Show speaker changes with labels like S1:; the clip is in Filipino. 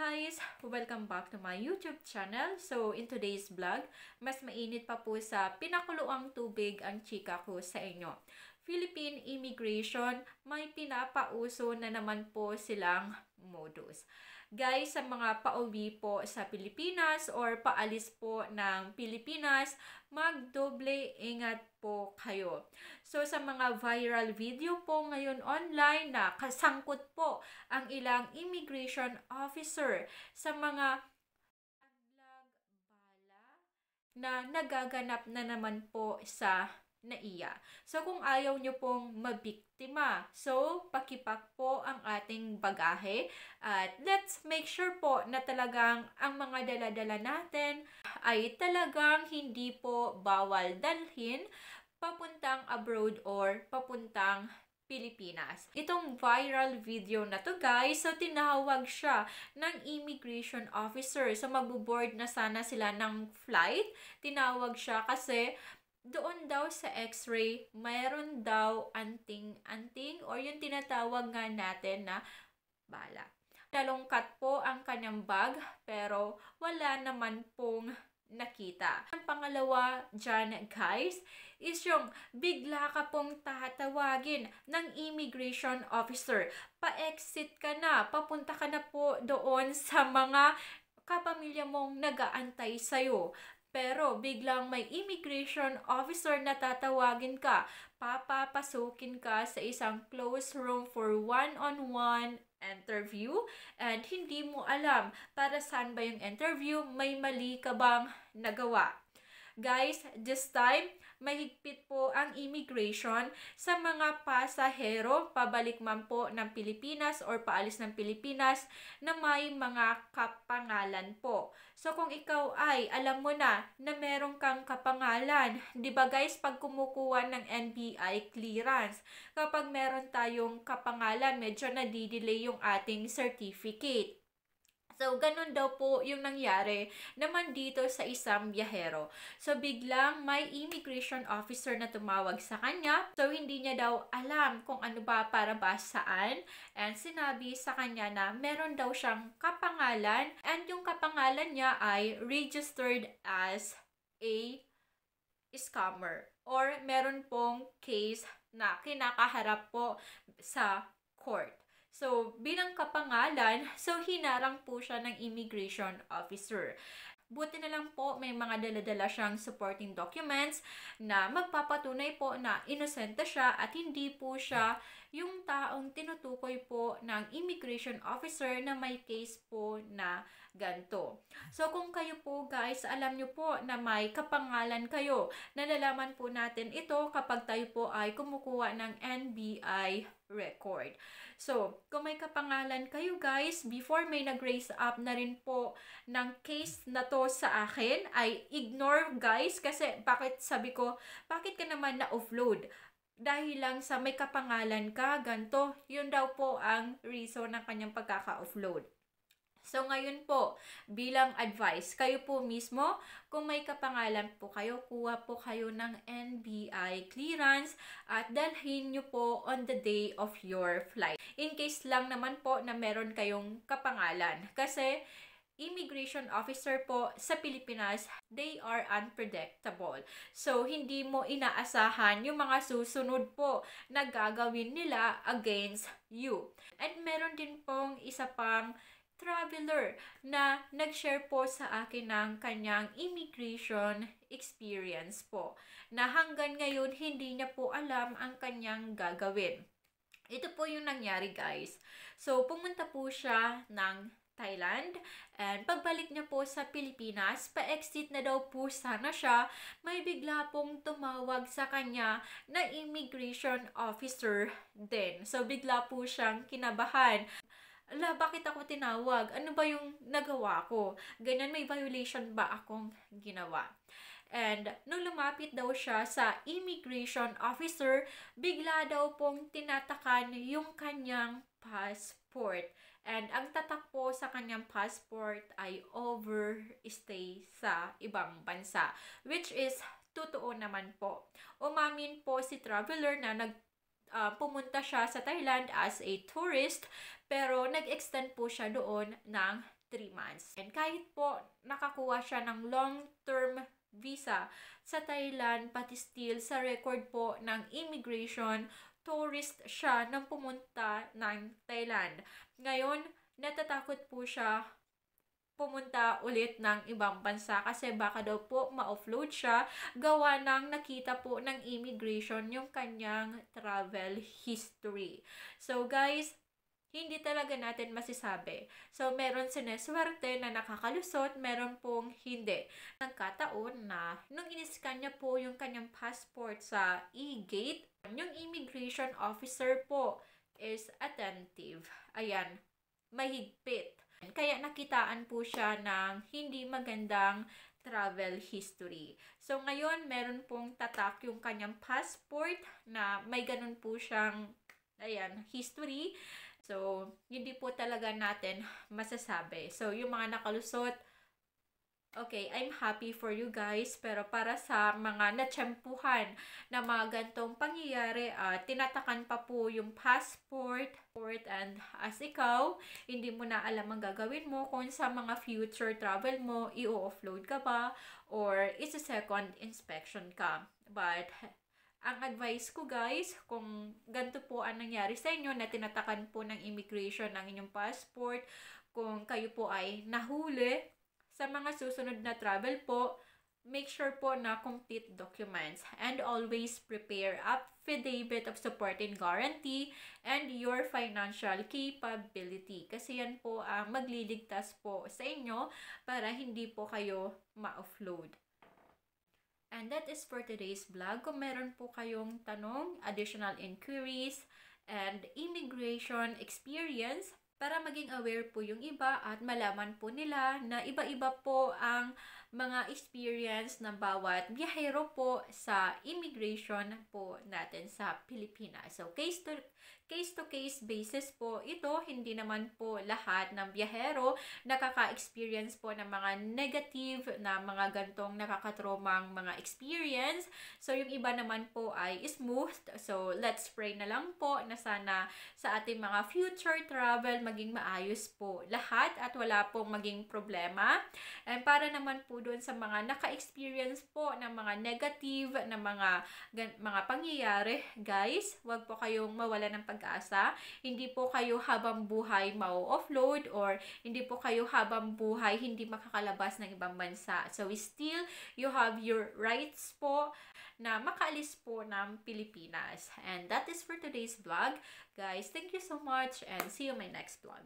S1: guys! Welcome back to my YouTube channel. So, in today's vlog, mas mainit pa po sa pinakuluang tubig ang chika ko sa inyo. Philippine immigration, may pinapauso na naman po silang modus. Guys, sa mga pauwi po sa Pilipinas or paalis po ng Pilipinas, magdoble ingat po kayo. So, sa mga viral video po ngayon online na kasangkot po ang ilang immigration officer sa mga bala na nagaganap na naman po sa NAIA. So, kung ayaw nyo pong mabiktima, so, pakipak po ang ating bagahe at let's make sure po na talagang ang mga dala-dala natin ay talagang hindi po bawal dalhin papuntang abroad or papuntang Pilipinas. Itong viral video na to guys, so tinawag siya ng immigration officer. So magbo-board na sana sila ng flight. Tinawag siya kasi doon daw sa x-ray, mayroon daw anting-anting or yung tinatawag nga natin na bala. Nalungkat po ang kanyang bag pero wala naman pong nakita. Ang pangalawa dyan guys is yung bigla ka pong tatawagin ng immigration officer. Pa-exit ka na, papunta ka na po doon sa mga kapamilya mong nag-aantay sa'yo. Pero biglang may immigration officer na tatawagin ka, papapasukin ka sa isang closed room for one-on-one interview and hindi mo alam para saan ba yung interview, may mali ka bang nagawa. Guys, this time, mahigpit po ang immigration sa mga pasahero pabalik man po ng Pilipinas or paalis ng Pilipinas na may mga kapangalan po. So, kung ikaw ay alam mo na meron kang kapangalan, di ba guys, pag kumukuha ng NBI clearance, kapag meron tayong kapangalan, medyo nadidelay yung ating certificate. So, ganun daw po yung nangyari naman dito sa isang biyahero. So, biglang may immigration officer na tumawag sa kanya. So, hindi niya daw alam kung ano ba para ba saan. And sinabi sa kanya na meron daw siyang kapangalan. And yung kapangalan niya ay registered as a scammer. Or meron pong case na kinakaharap po sa court. So, bilang kapangalan, so hinarang po siya ng immigration officer. Buti na lang po may mga dala-dala siyang supporting documents na magpapatunay po na inosente siya at hindi po siya yung taong tinutukoy po ng immigration officer na may case po na ganito. So, kung kayo po guys, alam nyo po na may kapangalan kayo, nalalaman po natin ito kapag tayo po ay kumukuha ng NBI record. So, kung may kapangalan kayo guys, before may nag-raise up na rin po ng case na to sa akin, ay ignore guys kasi bakit sabi ko, bakit ka naman na-offload? Dahil lang sa may kapangalan ka, ganito, yun daw po ang reason ng kanyang pagkaka-offload. So, ngayon po, bilang advice, kayo po mismo, kung may kapangalan po kayo, kuha po kayo ng NBI clearance at dalhin nyo po on the day of your flight. In case lang naman po na meron kayong kapangalan. Kasi, immigration officer po sa Pilipinas, they are unpredictable. So, hindi mo inaasahan yung mga susunod po na gagawin nila against you. And meron din pong isa pang traveler na nag-share po sa akin ng kanyang immigration experience po na hanggang ngayon hindi niya po alam ang kanyang gagawin. Ito po yung nangyari guys. So, pumunta po siya ng Thailand and pagbalik niya po sa Pilipinas, pa-exit na daw po sana siya, may bigla pong tumawag sa kanya na immigration officer din. So, bigla po siyang kinabahan. Ala, bakit ako tinawag? Ano ba yung nagawa ko? Ganyan, may violation ba akong ginawa? And nung lumapit daw siya sa immigration officer, bigla daw pong tinatakan yung kanyang passport. And ang tatak po sa kanyang passport ay overstay sa ibang bansa. Which is, totoo naman po. Umamin po si traveler na pumunta siya sa Thailand as a tourist, pero nag-extend po siya doon ng 3 months. And kahit po nakakuha siya ng long-term visa sa Thailand, pati still sa record po ng immigration, tourist siya nang pumunta ng Thailand. Ngayon, natatakot po siya pumunta ulit ng ibang bansa kasi baka daw po ma-offload siya gawa ng nakita po ng immigration yung kanyang travel history. So guys, hindi talaga natin masasabi. So, meron sineswerte na nakakalusot, meron pong hindi. Nagkataon na, nung iniskan niya po yung kanyang passport sa e-gate, yung immigration officer po is attentive. Ayan, mahigpit. Kaya nakitaan po siya ng hindi magandang travel history. So, ngayon, meron pong tatak yung kanyang passport na may ganun po siyang, ayan, history. So, hindi po talaga natin masasabi. So, yung mga nakalusot, okay, I'm happy for you guys. Pero para sa mga natsyempuhan na mga gantong pangyayari, tinatakan pa po yung passport, and as ikaw, hindi mo na alam ang gagawin mo kung sa mga future travel mo, i-offload ka ba, or it's a second inspection ka. But, ang advice ko guys, kung ganito po ang nangyari sa inyo na tinatakan po ng immigration ng inyong passport, kung kayo po ay nahuli sa mga susunod na travel po, make sure po na complete documents and always prepare affidavit of support and guarantee and your financial capability. Kasi yan po ang magliligtas po sa inyo para hindi po kayo ma-offload. And that is for today's vlog. Kung meron po kayong tanong, additional inquiries, and immigration experience, para maging aware po yung iba at malaman po nila na iba-iba po ang mga experience ng bawat biyahero po sa immigration po natin sa Pilipinas. So, case to case basis po ito, hindi naman po lahat ng biyahero nakaka-experience po ng mga negative na mga gantong nakakatromang mga experience. So, yung iba naman po ay smooth. So, let's pray na lang po na sana sa ating mga future travel maging maayos po lahat at wala pong maging problema. And para naman po doon sa mga naka-experience po ng mga negative na mga pangyayari, guys, wag po kayong mawala ng pag-asa. Hindi po kayo habang buhay mau-offload or hindi po kayo habang buhay hindi makakalabas ng ibang bansa. So, still, you have your rights po na makaalis po ng Pilipinas. And that is for today's vlog. Guys, thank you so much and see you in my next vlog.